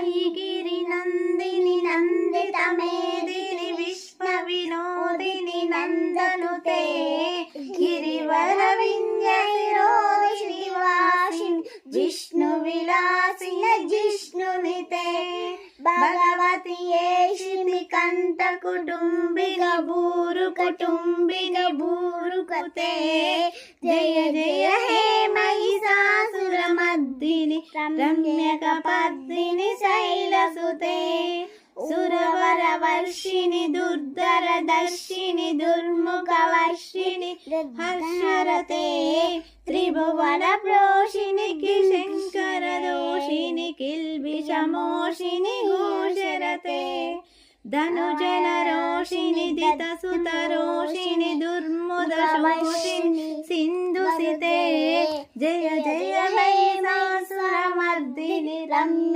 ऐगिरि नन्दिनि नन्दितमेदिनि विश्वविनोदिनि नन्दनुते गिरिवरविन्ध्यशिरोधिनि वासिनि जिष्णुविलासिनि जिष्णुनिते भगवति येशिनि कण्ठकुटुम्बिनि भूरुकुटुम्बिनि भूरुकुते जय जय हे महिषासुरमर्दिनि रम्यकपर्दिनि शैलसुते सुरवरवर्षिणि दुर्धरदर्शिनि दुर्मुखवर्षिणि हर्षरते त्रिभुवनप्रोषिणि शङ्करदोषिनि किल्बिषमोषिनि घोषरते धनुजनरोषिनि दितसुतरोषिनि दुर्मुदशोषिनि सिन्धुसिते जय जय महिषासुरमर्दिनि रम्य